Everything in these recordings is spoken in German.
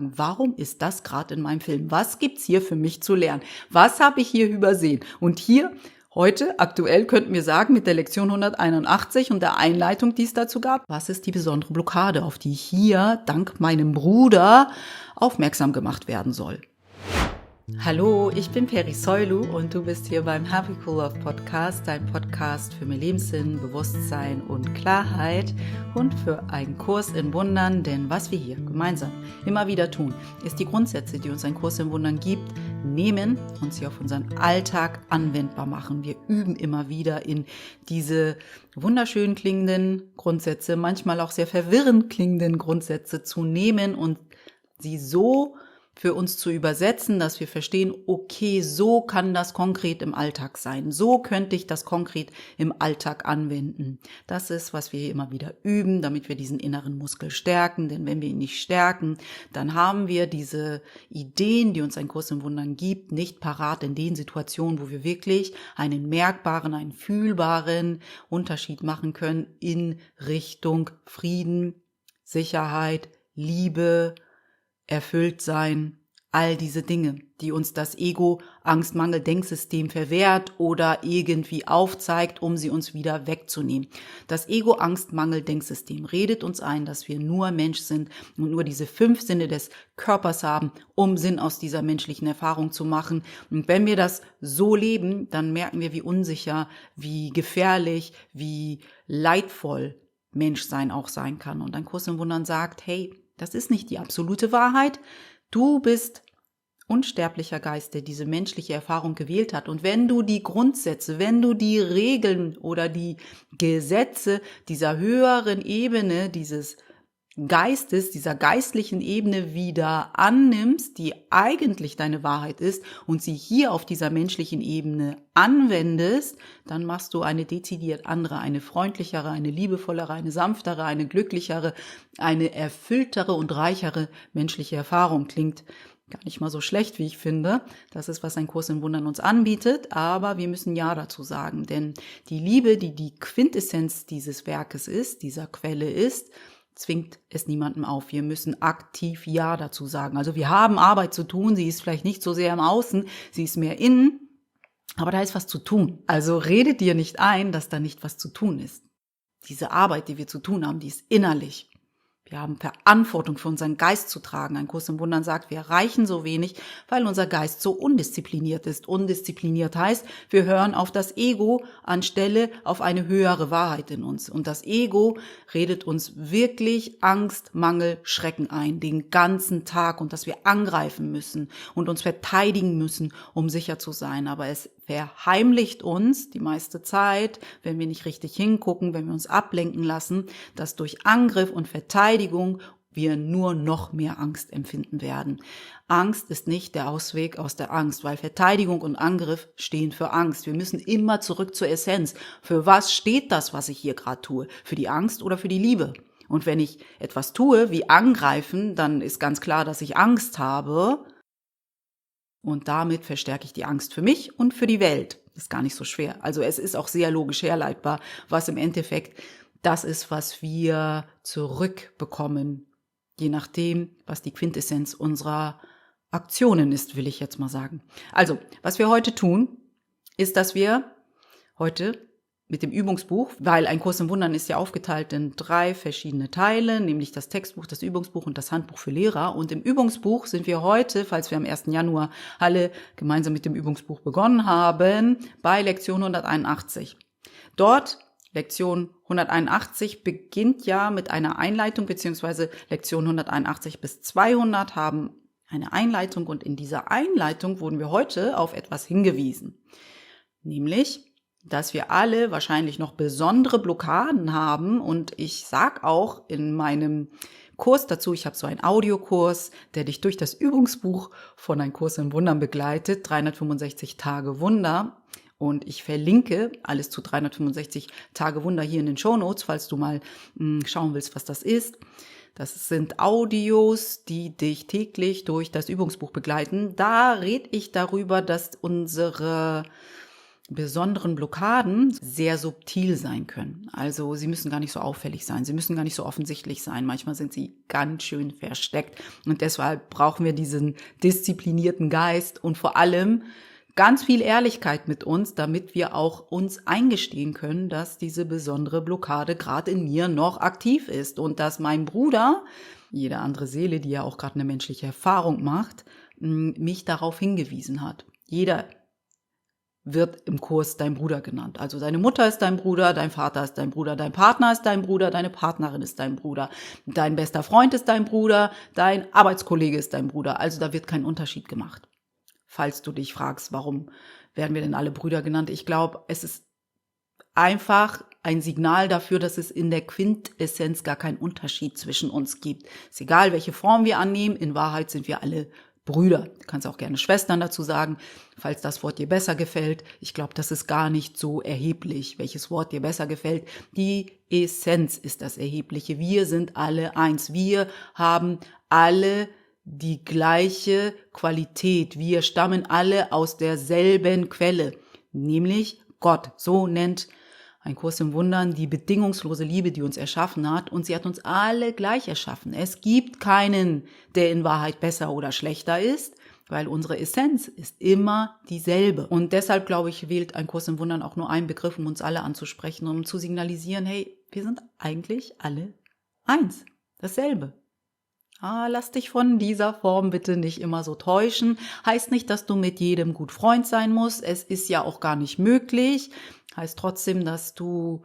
Warum ist das gerade in meinem Film? Was gibt's hier für mich zu lernen? Was habe ich hier übersehen? Und hier heute, aktuell, könnten wir sagen, mit der Lektion 181 und der Einleitung, die es dazu gab, was ist die besondere Blockade, auf die hier dank meinem Bruder aufmerksam gemacht werden soll? Hallo, ich bin Peri Soilu und du bist hier beim Happy Cool Love Podcast, dein Podcast für mehr Lebenssinn, Bewusstsein und Klarheit und für einen Kurs in Wundern, denn was wir hier gemeinsam immer wieder tun, ist die Grundsätze, die uns ein Kurs in Wundern gibt, nehmen und sie auf unseren Alltag anwendbar machen. Wir üben immer wieder in diese wunderschön klingenden Grundsätze, manchmal auch sehr verwirrend klingenden Grundsätze zu nehmen und sie so für uns zu übersetzen, dass wir verstehen, okay, so kann das konkret im Alltag sein. So könnte ich das konkret im Alltag anwenden. Das ist, was wir hier immer wieder üben, damit wir diesen inneren Muskel stärken. Denn wenn wir ihn nicht stärken, dann haben wir diese Ideen, die uns ein Kurs im Wundern gibt, nicht parat in den Situationen, wo wir wirklich einen merkbaren, einen fühlbaren Unterschied machen können in Richtung Frieden, Sicherheit, Liebe, erfüllt sein, all diese Dinge, die uns das Ego, Angst, Mangel, Denksystem verwehrt oder irgendwie aufzeigt, um sie uns wieder wegzunehmen. Das Ego, Angst, Mangel, Denksystem redet uns ein, dass wir nur Mensch sind und nur diese 5 Sinne des Körpers haben, um Sinn aus dieser menschlichen Erfahrung zu machen. Und wenn wir das so leben, dann merken wir, wie unsicher, wie gefährlich, wie leidvoll Menschsein auch sein kann. Und ein Kurs im Wundern sagt, hey, das ist nicht die absolute Wahrheit. Du bist unsterblicher Geist, der diese menschliche Erfahrung gewählt hat. Und wenn du die Grundsätze, wenn du die Regeln oder die Gesetze dieser höheren Ebene, dieses Geistes, dieser geistlichen Ebene wieder annimmst, die eigentlich deine Wahrheit ist und sie hier auf dieser menschlichen Ebene anwendest, dann machst du eine dezidiert andere, eine freundlichere, eine liebevollere, eine sanftere, eine glücklichere, eine erfülltere und reichere menschliche Erfahrung. Klingt gar nicht mal so schlecht, wie ich finde. Das ist, was ein Kurs in Wundern uns anbietet, aber wir müssen Ja dazu sagen, denn die Liebe, die die Quintessenz dieses Werkes ist, dieser Quelle ist, zwingt es niemandem auf. Wir müssen aktiv Ja dazu sagen. Also wir haben Arbeit zu tun, sie ist vielleicht nicht so sehr im Außen, sie ist mehr innen, aber da ist was zu tun. Also redet dir nicht ein, dass da nicht was zu tun ist. Diese Arbeit, die wir zu tun haben, die ist innerlich. Wir haben Verantwortung für unseren Geist zu tragen. Ein Kurs im Wundern sagt, wir erreichen so wenig, weil unser Geist so undiszipliniert ist. Undiszipliniert heißt, wir hören auf das Ego anstelle auf eine höhere Wahrheit in uns. Und das Ego redet uns wirklich Angst, Mangel, Schrecken ein, den ganzen Tag und dass wir angreifen müssen und uns verteidigen müssen, um sicher zu sein. Aber es verheimlicht uns die meiste Zeit, wenn wir nicht richtig hingucken, wenn wir uns ablenken lassen, dass durch Angriff und Verteidigung wir nur noch mehr Angst empfinden werden. Angst ist nicht der Ausweg aus der Angst, weil Verteidigung und Angriff stehen für Angst. Wir müssen immer zurück zur Essenz. Für was steht das, was ich hier gerade tue? Für die Angst oder für die Liebe? Und wenn ich etwas tue, wie angreifen, dann ist ganz klar, dass ich Angst habe. Und damit verstärke ich die Angst für mich und für die Welt. Das ist gar nicht so schwer. Also es ist auch sehr logisch herleitbar, was im Endeffekt das ist, was wir zurückbekommen. Je nachdem, was die Quintessenz unserer Aktionen ist, will ich jetzt mal sagen. Also, was wir heute tun, ist, dass wir heute mit dem Übungsbuch, weil ein Kurs im Wundern ist ja aufgeteilt in 3 verschiedene Teile, nämlich das Textbuch, das Übungsbuch und das Handbuch für Lehrer. Und im Übungsbuch sind wir heute, falls wir am 1. Januar alle gemeinsam mit dem Übungsbuch begonnen haben, bei Lektion 181. Dort, Lektion 181 beginnt ja mit einer Einleitung, beziehungsweise Lektion 181 bis 200 haben eine Einleitung und in dieser Einleitung wurden wir heute auf etwas hingewiesen, nämlich dass wir alle wahrscheinlich noch besondere Blockaden haben und ich sag auch in meinem Kurs dazu, ich habe so einen Audiokurs, der dich durch das Übungsbuch von Ein Kurs in Wundern begleitet, 365 Tage Wunder und ich verlinke alles zu 365 Tage Wunder hier in den Shownotes, falls du mal schauen willst, was das ist. Das sind Audios, die dich täglich durch das Übungsbuch begleiten. Da rede ich darüber, dass unsere besonderen Blockaden sehr subtil sein können. Also sie müssen gar nicht so auffällig sein, sie müssen gar nicht so offensichtlich sein. Manchmal sind sie ganz schön versteckt und deshalb brauchen wir diesen disziplinierten Geist und vor allem ganz viel Ehrlichkeit mit uns, damit wir auch uns eingestehen können, dass diese besondere Blockade gerade in mir noch aktiv ist und dass mein Bruder, jede andere Seele, die ja auch gerade eine menschliche Erfahrung macht, mich darauf hingewiesen hat. Jeder wird im Kurs dein Bruder genannt. Also deine Mutter ist dein Bruder, dein Vater ist dein Bruder, dein Partner ist dein Bruder, deine Partnerin ist dein Bruder, dein bester Freund ist dein Bruder, dein Arbeitskollege ist dein Bruder. Also da wird kein Unterschied gemacht. Falls du dich fragst, warum werden wir denn alle Brüder genannt? Ich glaube, es ist einfach ein Signal dafür, dass es in der Quintessenz gar keinen Unterschied zwischen uns gibt. Ist egal, welche Form wir annehmen, in Wahrheit sind wir alle Brüder. Du kannst auch gerne Schwestern dazu sagen, falls das Wort dir besser gefällt. Ich glaube, das ist gar nicht so erheblich, welches Wort dir besser gefällt. Die Essenz ist das Erhebliche. Wir sind alle eins. Wir haben alle die gleiche Qualität. Wir stammen alle aus derselben Quelle, nämlich Gott. So nennt ein Kurs im Wundern die bedingungslose Liebe, die uns erschaffen hat. Und sie hat uns alle gleich erschaffen. Es gibt keinen, der in Wahrheit besser oder schlechter ist, weil unsere Essenz ist immer dieselbe. Und deshalb, glaube ich, wählt ein Kurs im Wundern auch nur einen Begriff, um uns alle anzusprechen, um zu signalisieren, hey, wir sind eigentlich alle eins, dasselbe. Lass dich von dieser Form bitte nicht immer so täuschen. Heißt nicht, dass du mit jedem gut Freund sein musst. Es ist ja auch gar nicht möglich. Heißt trotzdem, dass du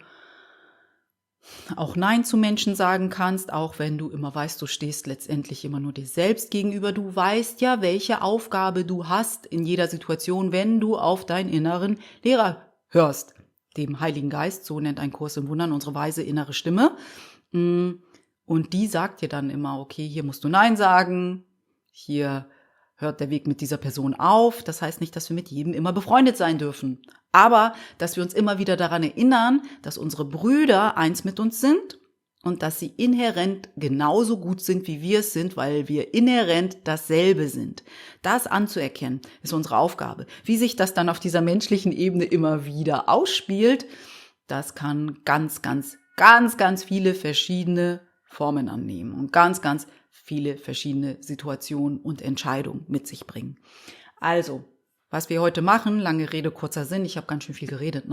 auch Nein zu Menschen sagen kannst, auch wenn du immer weißt, du stehst letztendlich immer nur dir selbst gegenüber. Du weißt ja, welche Aufgabe du hast in jeder Situation, wenn du auf deinen inneren Lehrer hörst. Dem Heiligen Geist, so nennt ein Kurs im Wundern unsere weise innere Stimme. Und die sagt dir dann immer, okay, hier musst du Nein sagen, hier hört der Weg mit dieser Person auf. Das heißt nicht, dass wir mit jedem immer befreundet sein dürfen. Aber, dass wir uns immer wieder daran erinnern, dass unsere Brüder eins mit uns sind und dass sie inhärent genauso gut sind, wie wir es sind, weil wir inhärent dasselbe sind. Das anzuerkennen, ist unsere Aufgabe. Wie sich das dann auf dieser menschlichen Ebene immer wieder ausspielt, das kann ganz viele verschiedene Formen annehmen und ganz viele verschiedene Situationen und Entscheidungen mit sich bringen. Also, was wir heute machen, lange Rede, kurzer Sinn, ich habe ganz schön viel geredet,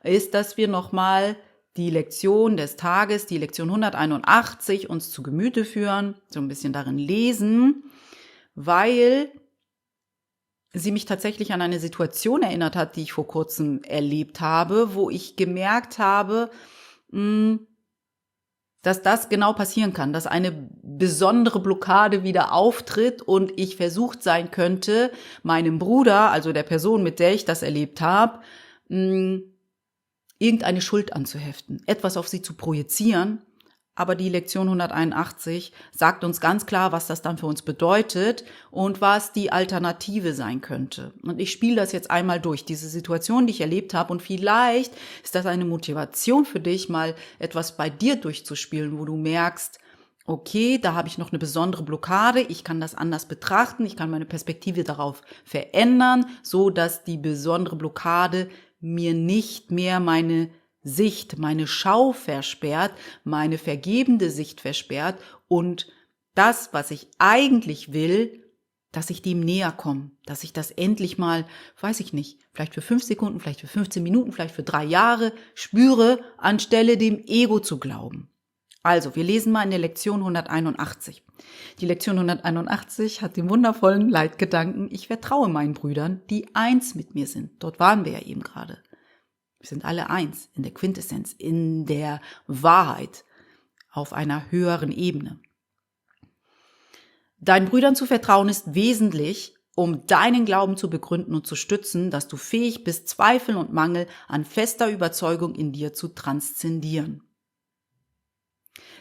ist, dass wir nochmal die Lektion des Tages, die Lektion 181, uns zu Gemüte führen, so ein bisschen darin lesen, weil sie mich tatsächlich an eine Situation erinnert hat, die ich vor kurzem erlebt habe, wo ich gemerkt habe, dass das genau passieren kann, dass eine besondere Blockade wieder auftritt und ich versucht sein könnte, meinem Bruder, also der Person, mit der ich das erlebt habe, irgendeine Schuld anzuheften, etwas auf sie zu projizieren. Aber die Lektion 181 sagt uns ganz klar, was das dann für uns bedeutet und was die Alternative sein könnte. Und ich spiele das jetzt einmal durch, diese Situation, die ich erlebt habe. Und vielleicht ist das eine Motivation für dich, mal etwas bei dir durchzuspielen, wo du merkst, okay, da habe ich noch eine besondere Blockade, ich kann das anders betrachten, ich kann meine Perspektive darauf verändern, so dass die besondere Blockade mir nicht mehr meine Sicht, meine Schau versperrt, meine vergebende Sicht versperrt und das, was ich eigentlich will, dass ich dem näher komme, dass ich das endlich mal, weiß ich nicht, vielleicht für 5 Sekunden, vielleicht für 15 Minuten, vielleicht für 3 Jahre spüre, anstelle dem Ego zu glauben. Also, wir lesen mal in der Lektion 181. Die Lektion 181 hat den wundervollen Leitgedanken, ich vertraue meinen Brüdern, die eins mit mir sind. Dort waren wir ja eben gerade. Wir sind alle eins in der Quintessenz, in der Wahrheit, auf einer höheren Ebene. Deinen Brüdern zu vertrauen ist wesentlich, um deinen Glauben zu begründen und zu stützen, dass du fähig bist, Zweifel und Mangel an fester Überzeugung in dir zu transzendieren.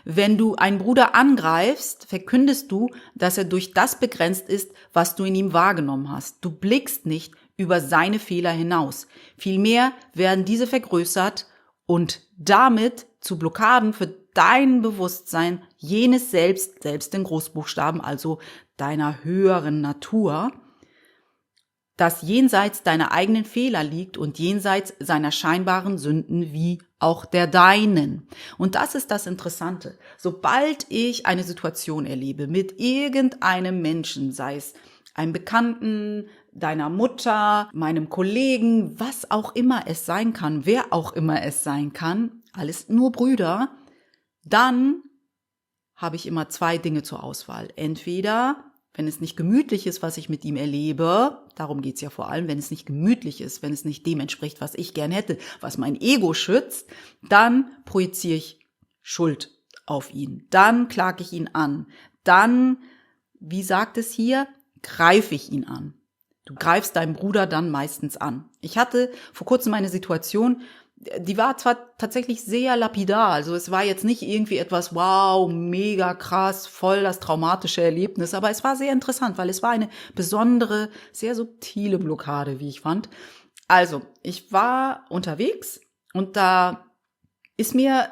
Wenn du einen Bruder angreifst, verkündest du, dass er durch das begrenzt ist, was du in ihm wahrgenommen hast. Du blickst nicht über seine Fehler hinaus. Vielmehr werden diese vergrößert und damit zu Blockaden für dein Bewusstsein, jenes selbst in Großbuchstaben, also deiner höheren Natur. das jenseits deiner eigenen Fehler liegt und jenseits seiner scheinbaren Sünden wie auch der deinen. Und das ist das Interessante. Sobald ich eine Situation erlebe mit irgendeinem Menschen, sei es einem Bekannten, deiner Mutter, meinem Kollegen, was auch immer es sein kann, wer auch immer es sein kann, alles nur Brüder, dann habe ich immer zwei Dinge zur Auswahl. Entweder, wenn es nicht gemütlich ist, was ich mit ihm erlebe, darum geht's ja vor allem, wenn es nicht gemütlich ist, wenn es nicht dem entspricht, was ich gern hätte, was mein Ego schützt, dann projiziere ich Schuld auf ihn. Dann klage ich ihn an. Dann, wie sagt es hier, greife ich ihn an. Du greifst deinen Bruder dann meistens an. Ich hatte vor kurzem eine Situation, die war zwar tatsächlich sehr lapidar, also es war jetzt nicht irgendwie etwas, wow, mega krass, voll das traumatische Erlebnis, aber es war sehr interessant, weil es war eine besondere, sehr subtile Blockade, wie ich fand. Also, ich war unterwegs und da ist mir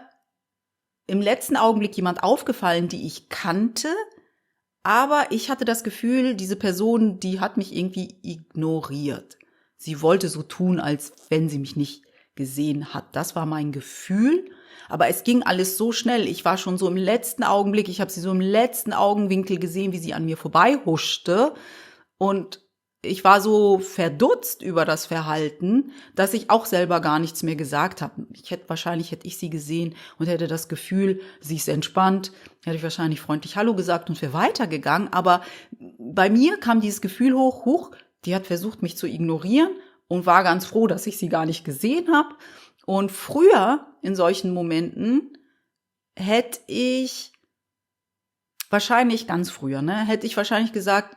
im letzten Augenblick jemand aufgefallen, die ich kannte, aber ich hatte das Gefühl, diese Person, die hat mich irgendwie ignoriert. Sie wollte so tun, als wenn sie mich nicht gesehen hat. Das war mein Gefühl, aber es ging alles so schnell. Ich war schon so im letzten Augenblick, ich habe sie so im letzten Augenwinkel gesehen, wie sie an mir vorbei huschte und ich war so verdutzt über das Verhalten, dass ich auch selber gar nichts mehr gesagt habe. Wahrscheinlich hätte ich sie gesehen und hätte das Gefühl, sie ist entspannt, hätte ich wahrscheinlich freundlich Hallo gesagt und wäre weitergegangen. Aber bei mir kam dieses Gefühl hoch, die hat versucht, mich zu ignorieren und war ganz froh, dass ich sie gar nicht gesehen habe. Und früher, in solchen Momenten, hätte ich wahrscheinlich gesagt,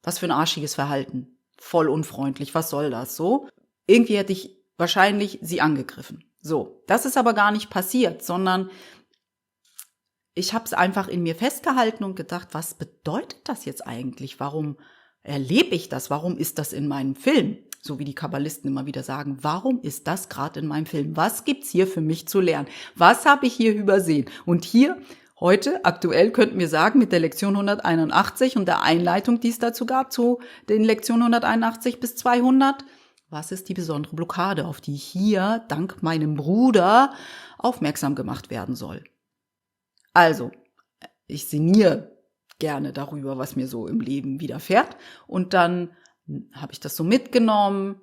was für ein arschiges Verhalten. Voll unfreundlich, was soll das so? Irgendwie hätte ich wahrscheinlich sie angegriffen. So, das ist aber gar nicht passiert, sondern ich habe es einfach in mir festgehalten und gedacht, was bedeutet das jetzt eigentlich? Warum erlebe ich das? Warum ist das in meinem Film? So wie die Kabbalisten immer wieder sagen, warum ist das gerade in meinem Film? Was gibt's hier für mich zu lernen? Was habe ich hier übersehen? Und hier heute, aktuell, könnten wir sagen, mit der Lektion 181 und der Einleitung, die es dazu gab, zu den Lektionen 181 bis 200, was ist die besondere Blockade, auf die hier, dank meinem Bruder, aufmerksam gemacht werden soll? Also, ich sinniere gerne darüber, was mir so im Leben widerfährt. Und dann habe ich das so mitgenommen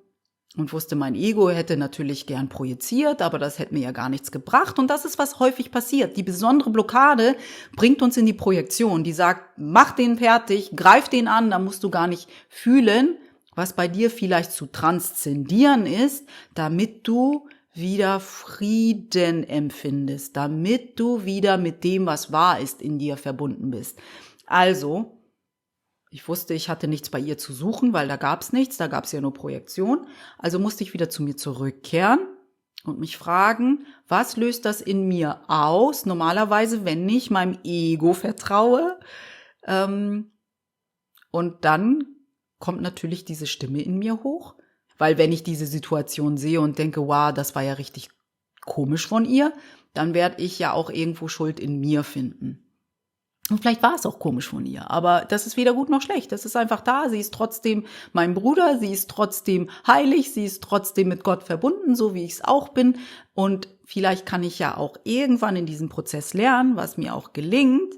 und wusste, mein Ego hätte natürlich gern projiziert, aber das hätte mir ja gar nichts gebracht. Und das ist, was häufig passiert. Die besondere Blockade bringt uns in die Projektion. Die sagt, mach den fertig, greif den an, da musst du gar nicht fühlen, was bei dir vielleicht zu transzendieren ist, damit du wieder Frieden empfindest, damit du wieder mit dem, was wahr ist, in dir verbunden bist. Also, ich wusste, ich hatte nichts bei ihr zu suchen, weil da gab's nichts, da gab's ja nur Projektion. Also musste ich wieder zu mir zurückkehren und mich fragen, was löst das in mir aus? Normalerweise, wenn ich meinem Ego vertraue. Und dann kommt natürlich diese Stimme in mir hoch. Weil wenn ich diese Situation sehe und denke, wow, das war ja richtig komisch von ihr, dann werde ich ja auch irgendwo Schuld in mir finden. Und vielleicht war es auch komisch von ihr, aber das ist weder gut noch schlecht. Das ist einfach da. Sie ist trotzdem mein Bruder, sie ist trotzdem heilig, sie ist trotzdem mit Gott verbunden, so wie ich es auch bin. Und vielleicht kann ich ja auch irgendwann in diesem Prozess lernen, was mir auch gelingt,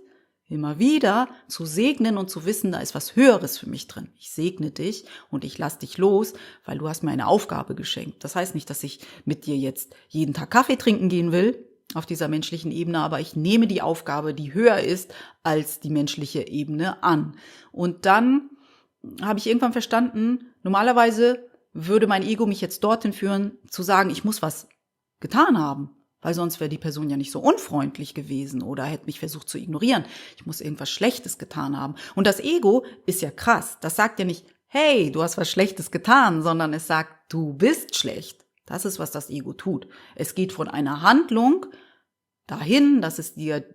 immer wieder zu segnen und zu wissen, da ist was Höheres für mich drin. Ich segne dich und ich lass dich los, weil du hast mir eine Aufgabe geschenkt. Das heißt nicht, dass ich mit dir jetzt jeden Tag Kaffee trinken gehen will, auf dieser menschlichen Ebene, aber ich nehme die Aufgabe, die höher ist als die menschliche Ebene, an. Und dann habe ich irgendwann verstanden, normalerweise würde mein Ego mich jetzt dorthin führen, zu sagen, ich muss was getan haben, weil sonst wäre die Person ja nicht so unfreundlich gewesen oder hätte mich versucht zu ignorieren. Ich muss irgendwas Schlechtes getan haben. Und das Ego ist ja krass. Das sagt ja nicht, hey, du hast was Schlechtes getan, sondern es sagt, du bist schlecht. Das ist, was das Ego tut. Es geht von einer Handlung dahin, dass es dir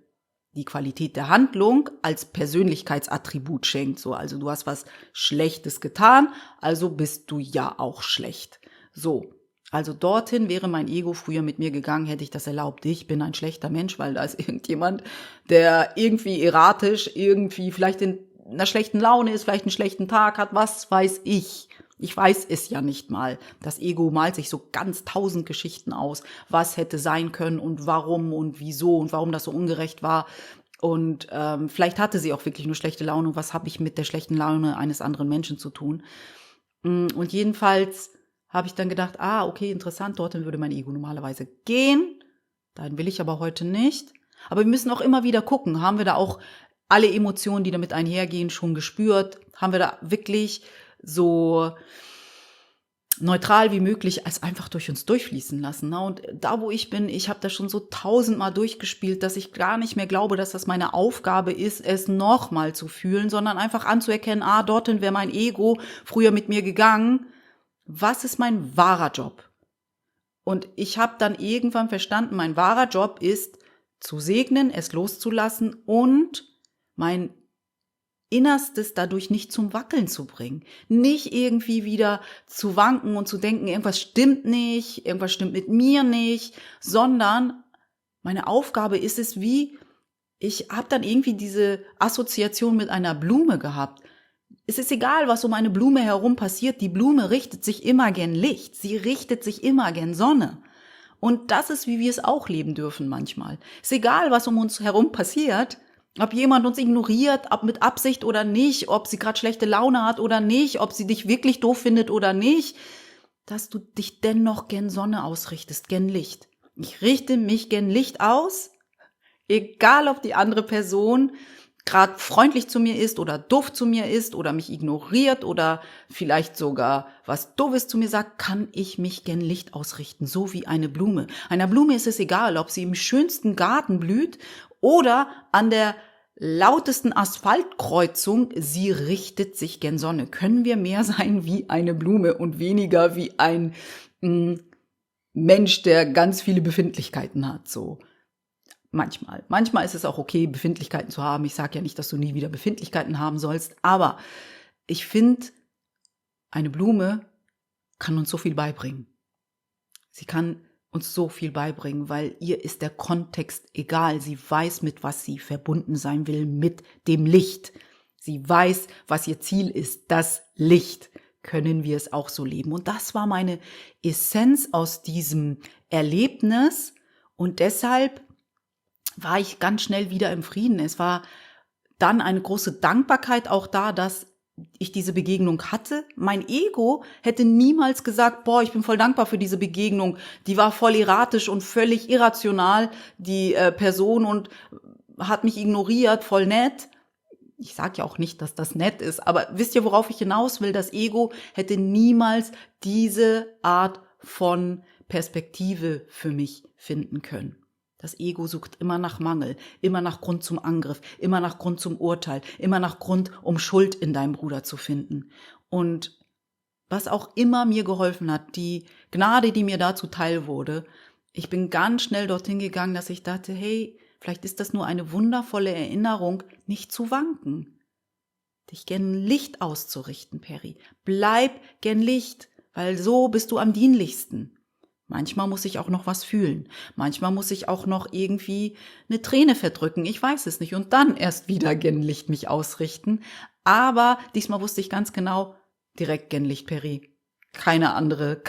die Qualität der Handlung als Persönlichkeitsattribut schenkt. So, also du hast was Schlechtes getan, also bist du ja auch schlecht. So, also dorthin wäre mein Ego früher mit mir gegangen, hätte ich das erlaubt. Ich bin ein schlechter Mensch, weil da ist irgendjemand, der irgendwie erratisch, irgendwie vielleicht einer schlechten Laune ist, vielleicht einen schlechten Tag hat, was weiß ich. Ich weiß es ja nicht mal. Das Ego malt sich so ganz 1000 Geschichten aus, was hätte sein können und wieso und warum das so ungerecht war. Und vielleicht hatte sie auch wirklich nur schlechte Laune. Was habe ich mit der schlechten Laune eines anderen Menschen zu tun? Und jedenfalls habe ich dann gedacht, okay, interessant, dorthin würde mein Ego normalerweise gehen. Dahin will ich aber heute nicht. Aber wir müssen auch immer wieder gucken, haben wir da auch alle Emotionen, die damit einhergehen, schon gespürt? Haben wir da wirklich so neutral wie möglich als einfach durch uns durchfließen lassen? Ne? Und da, wo ich bin, ich habe das schon so 1000-mal durchgespielt, dass ich gar nicht mehr glaube, dass das meine Aufgabe ist, es nochmal zu fühlen, sondern einfach anzuerkennen, dorthin wäre mein Ego früher mit mir gegangen. Was ist mein wahrer Job? Und ich habe dann irgendwann verstanden, mein wahrer Job ist, zu segnen, es loszulassen und mein Innerstes dadurch nicht zum Wackeln zu bringen. Nicht irgendwie wieder zu wanken und zu denken, irgendwas stimmt nicht, irgendwas stimmt mit mir nicht, sondern meine Aufgabe ist es ich habe dann irgendwie diese Assoziation mit einer Blume gehabt. Es ist egal, was um eine Blume herum passiert, die Blume richtet sich immer gern Licht, sie richtet sich immer gern Sonne. Und das ist, wie wir es auch leben dürfen manchmal. Ist egal, was um uns herum passiert, ob jemand uns ignoriert, ob mit Absicht oder nicht, ob sie gerade schlechte Laune hat oder nicht, ob sie dich wirklich doof findet oder nicht, dass du dich dennoch gern Sonne ausrichtest, gern Licht. Ich richte mich gern Licht aus, egal ob die andere Person gerade freundlich zu mir ist oder doof zu mir ist oder mich ignoriert oder vielleicht sogar was Doofes zu mir sagt, kann ich mich gern Licht ausrichten, so wie eine Blume. Einer Blume ist es egal, ob sie im schönsten Garten blüht oder an der lautesten Asphaltkreuzung, sie richtet sich gern Sonne. Können wir mehr sein wie eine Blume und weniger wie ein Mensch, der ganz viele Befindlichkeiten hat, so. Manchmal. Manchmal ist es auch okay, Befindlichkeiten zu haben. Ich sage ja nicht, dass du nie wieder Befindlichkeiten haben sollst, aber ich finde, eine Blume kann uns so viel beibringen. Sie kann uns so viel beibringen, weil ihr ist der Kontext egal. Sie weiß, mit was sie verbunden sein will, mit dem Licht. Sie weiß, was ihr Ziel ist, das Licht. Können wir es auch so leben? Und das war meine Essenz aus diesem Erlebnis und deshalb war ich ganz schnell wieder im Frieden. Es war dann eine große Dankbarkeit auch da, dass ich diese Begegnung hatte. Mein Ego hätte niemals gesagt, ich bin voll dankbar für diese Begegnung. Die war voll erratisch und völlig irrational, die Person, und hat mich ignoriert, voll nett. Ich sage ja auch nicht, dass das nett ist, aber wisst ihr, worauf ich hinaus will? Das Ego hätte niemals diese Art von Perspektive für mich finden können. Das Ego sucht immer nach Mangel, immer nach Grund zum Angriff, immer nach Grund zum Urteil, immer nach Grund, um Schuld in deinem Bruder zu finden. Und was auch immer mir geholfen hat, die Gnade, die mir dazu teil wurde, ich bin ganz schnell dorthin gegangen, dass ich dachte, hey, vielleicht ist das nur eine wundervolle Erinnerung, nicht zu wanken. Dich gern Licht auszurichten, Peri. Bleib gern Licht, weil so bist du am dienlichsten. Manchmal muss ich auch noch was fühlen. Manchmal muss ich auch noch irgendwie eine Träne verdrücken. Ich weiß es nicht. Und dann erst wieder gen Licht mich ausrichten. Aber diesmal wusste ich ganz genau, direkt gen Licht, Peri. Keine andere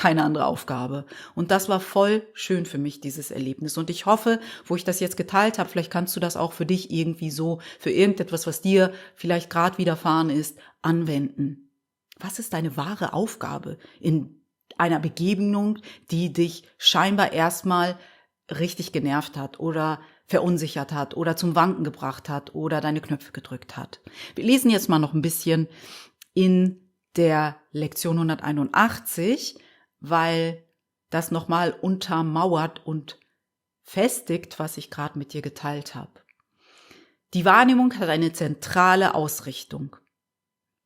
Aufgabe. Und das war voll schön für mich, dieses Erlebnis. Und ich hoffe, wo ich das jetzt geteilt habe, vielleicht kannst du das auch für dich irgendwie so, für irgendetwas, was dir vielleicht gerade widerfahren ist, anwenden. Was ist deine wahre Aufgabe in einer Begegnung, die dich scheinbar erstmal richtig genervt hat oder verunsichert hat oder zum Wanken gebracht hat oder deine Knöpfe gedrückt hat? Wir lesen jetzt mal noch ein bisschen in der Lektion 181, weil das nochmal untermauert und festigt, was ich gerade mit dir geteilt habe. Die Wahrnehmung hat eine zentrale Ausrichtung,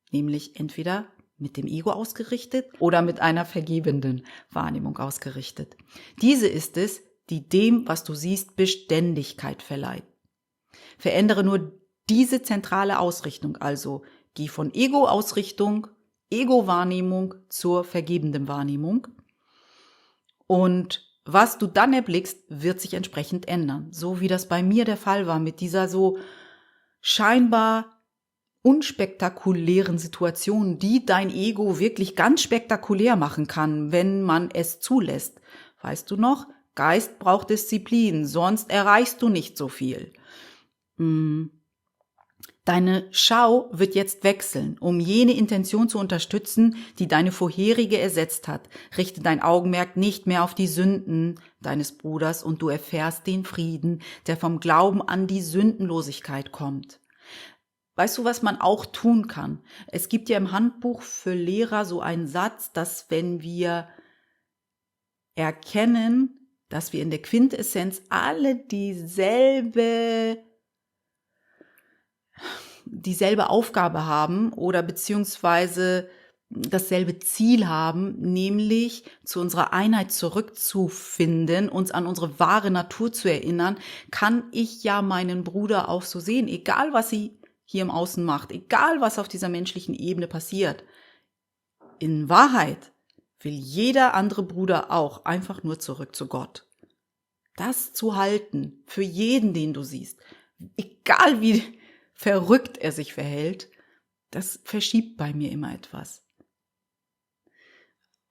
nämlich entweder mit dem Ego ausgerichtet oder mit einer vergebenden Wahrnehmung ausgerichtet. Diese ist es, die dem, was du siehst, Beständigkeit verleiht. Verändere nur diese zentrale Ausrichtung, also geh von Ego-Ausrichtung, Ego-Wahrnehmung zur vergebenden Wahrnehmung. Und was du dann erblickst, wird sich entsprechend ändern. So wie das bei mir der Fall war mit dieser so scheinbar unspektakulären Situationen, die dein Ego wirklich ganz spektakulär machen kann, wenn man es zulässt. Weißt du noch? Geist braucht Disziplin, sonst erreichst du nicht so viel. Deine Schau wird jetzt wechseln, um jene Intention zu unterstützen, die deine vorherige ersetzt hat. Richte dein Augenmerk nicht mehr auf die Sünden deines Bruders und du erfährst den Frieden, der vom Glauben an die Sündenlosigkeit kommt. Weißt du, was man auch tun kann? Es gibt ja im Handbuch für Lehrer so einen Satz, dass wenn wir erkennen, dass wir in der Quintessenz alle dieselbe Aufgabe haben oder beziehungsweise dasselbe Ziel haben, nämlich zu unserer Einheit zurückzufinden, uns an unsere wahre Natur zu erinnern, kann ich ja meinen Bruder auch so sehen, egal was sie hier im Außen macht, egal was auf dieser menschlichen Ebene passiert. In Wahrheit will jeder andere Bruder auch einfach nur zurück zu Gott. Das zu halten, für jeden, den du siehst, egal wie verrückt er sich verhält, das verschiebt bei mir immer etwas.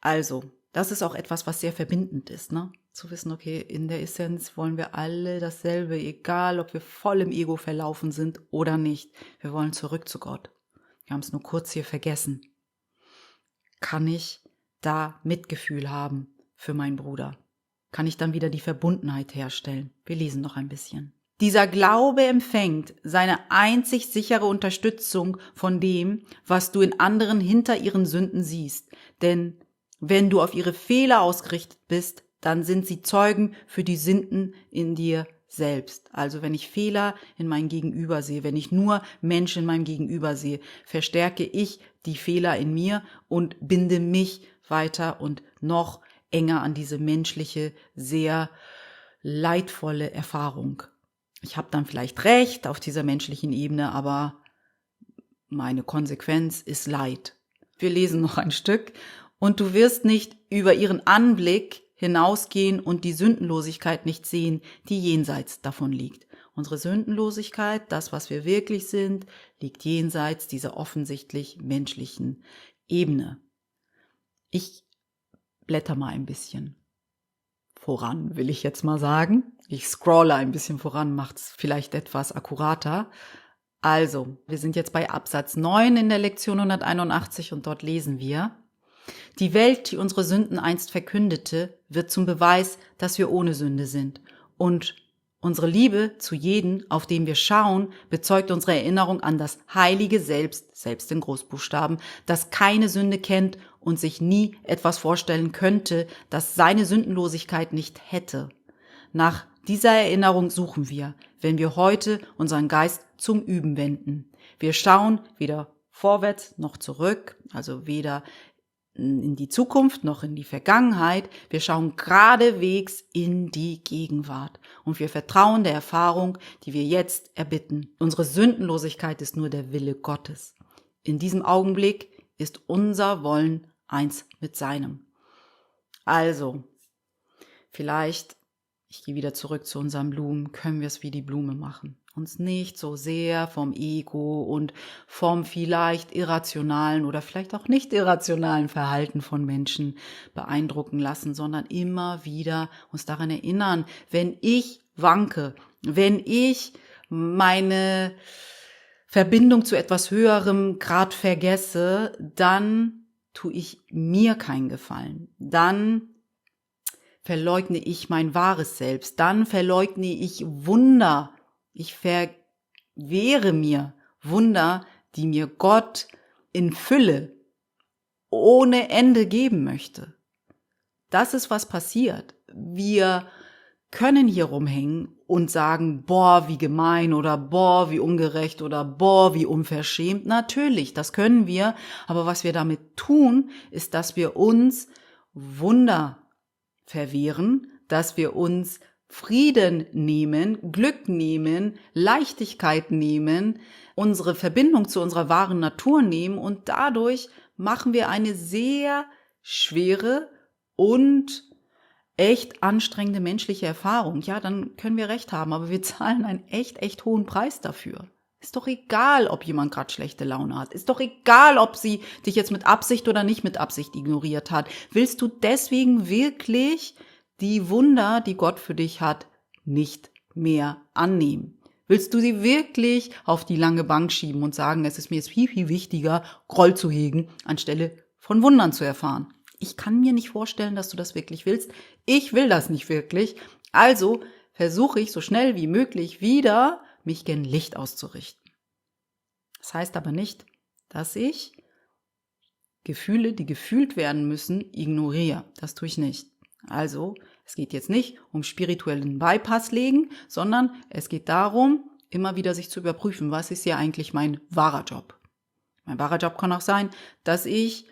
Also, das ist auch etwas, was sehr verbindend ist, ne? Zu wissen, okay, in der Essenz wollen wir alle dasselbe, egal ob wir voll im Ego verlaufen sind oder nicht. Wir wollen zurück zu Gott. Wir haben es nur kurz hier vergessen. Kann ich da Mitgefühl haben für meinen Bruder? Kann ich dann wieder die Verbundenheit herstellen? Wir lesen noch ein bisschen. Dieser Glaube empfängt seine einzig sichere Unterstützung von dem, was du in anderen hinter ihren Sünden siehst. Denn wenn du auf ihre Fehler ausgerichtet bist, dann sind sie Zeugen für die Sünden in dir selbst. Also wenn ich Fehler in meinem Gegenüber sehe, wenn ich nur Menschen in meinem Gegenüber sehe, verstärke ich die Fehler in mir und binde mich weiter und noch enger an diese menschliche, sehr leidvolle Erfahrung. Ich habe dann vielleicht recht auf dieser menschlichen Ebene, aber meine Konsequenz ist Leid. Wir lesen noch ein Stück. Und du wirst nicht über ihren Anblick hinausgehen und die Sündenlosigkeit nicht sehen, die jenseits davon liegt. Unsere Sündenlosigkeit, das, was wir wirklich sind, liegt jenseits dieser offensichtlich menschlichen Ebene. Ich blätter mal ein bisschen voran, will ich jetzt mal sagen. Ich scrolle ein bisschen voran, macht es vielleicht etwas akkurater. Also, wir sind jetzt bei Absatz 9 in der Lektion 181 und dort lesen wir: Die Welt, die unsere Sünden einst verkündete, wird zum Beweis, dass wir ohne Sünde sind. Und unsere Liebe zu jedem, auf den wir schauen, bezeugt unsere Erinnerung an das heilige Selbst in Großbuchstaben, das keine Sünde kennt und sich nie etwas vorstellen könnte, das seine Sündenlosigkeit nicht hätte. Nach dieser Erinnerung suchen wir, wenn wir heute unseren Geist zum Üben wenden. Wir schauen weder vorwärts noch zurück, also weder in die Zukunft noch in die Vergangenheit. Wir schauen geradewegs in die Gegenwart und wir vertrauen der Erfahrung, die wir jetzt erbitten. Unsere Sündenlosigkeit ist nur der Wille Gottes. In diesem Augenblick ist unser Wollen eins mit seinem. Also, vielleicht, ich gehe wieder zurück zu unseren Blumen, können wir es wie die Blume machen. Uns nicht so sehr vom Ego und vom vielleicht irrationalen oder vielleicht auch nicht irrationalen Verhalten von Menschen beeindrucken lassen, sondern immer wieder uns daran erinnern, wenn ich wanke, wenn ich meine Verbindung zu etwas Höherem Grad vergesse, dann tue ich mir keinen Gefallen. Dann verleugne ich mein wahres Selbst. Dann verleugne ich Wunder. Ich verwehre mir Wunder, die mir Gott in Fülle ohne Ende geben möchte. Das ist, was passiert. Wir können hier rumhängen und sagen, boah, wie gemein oder boah, wie ungerecht oder boah, wie unverschämt. Natürlich, das können wir. Aber was wir damit tun, ist, dass wir uns Wunder verwehren, dass wir uns Frieden nehmen, Glück nehmen, Leichtigkeit nehmen, unsere Verbindung zu unserer wahren Natur nehmen und dadurch machen wir eine sehr schwere und echt anstrengende menschliche Erfahrung. Ja, dann können wir recht haben, aber wir zahlen einen echt hohen Preis dafür. Ist doch egal, ob jemand gerade schlechte Laune hat. Ist doch egal, ob sie dich jetzt mit Absicht oder nicht mit Absicht ignoriert hat. Willst du deswegen wirklich die Wunder, die Gott für dich hat, nicht mehr annehmen? Willst du sie wirklich auf die lange Bank schieben und sagen, es ist mir jetzt viel, viel wichtiger, Groll zu hegen, anstelle von Wundern zu erfahren? Ich kann mir nicht vorstellen, dass du das wirklich willst. Ich will das nicht wirklich. Also versuche ich so schnell wie möglich wieder, mich gen Licht auszurichten. Das heißt aber nicht, dass ich Gefühle, die gefühlt werden müssen, ignoriere. Das tue ich nicht. Also, es geht jetzt nicht um spirituellen Bypass legen, sondern es geht darum, immer wieder sich zu überprüfen, was ist hier eigentlich mein wahrer Job. Mein wahrer Job kann auch sein, dass ich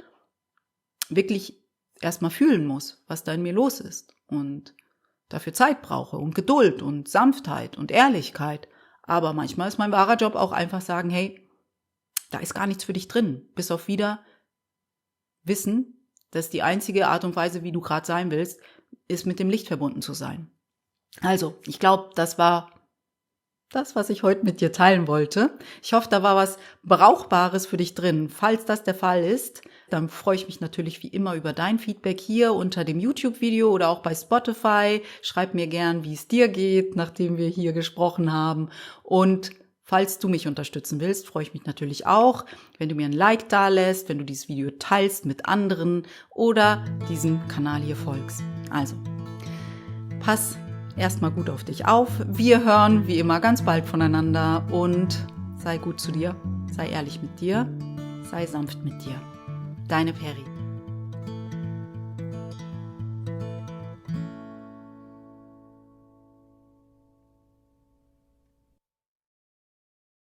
wirklich erstmal fühlen muss, was da in mir los ist und dafür Zeit brauche und Geduld und Sanftheit und Ehrlichkeit. Aber manchmal ist mein wahrer Job auch einfach sagen, hey, da ist gar nichts für dich drin, bis auf wieder wissen, dass die einzige Art und Weise, wie du gerade sein willst, ist mit dem Licht verbunden zu sein. Also, ich glaube, das war das, was ich heute mit dir teilen wollte. Ich hoffe, da war was Brauchbares für dich drin. Falls das der Fall ist, dann freue ich mich natürlich wie immer über dein Feedback hier unter dem YouTube-Video oder auch bei Spotify. Schreib mir gern, wie es dir geht, nachdem wir hier gesprochen haben. Und falls du mich unterstützen willst, freue ich mich natürlich auch, wenn du mir ein Like da lässt, wenn du dieses Video teilst mit anderen oder diesem Kanal hier folgst. Also, pass erstmal gut auf dich auf. Wir hören wie immer ganz bald voneinander und sei gut zu dir, sei ehrlich mit dir, sei sanft mit dir. Deine Peri.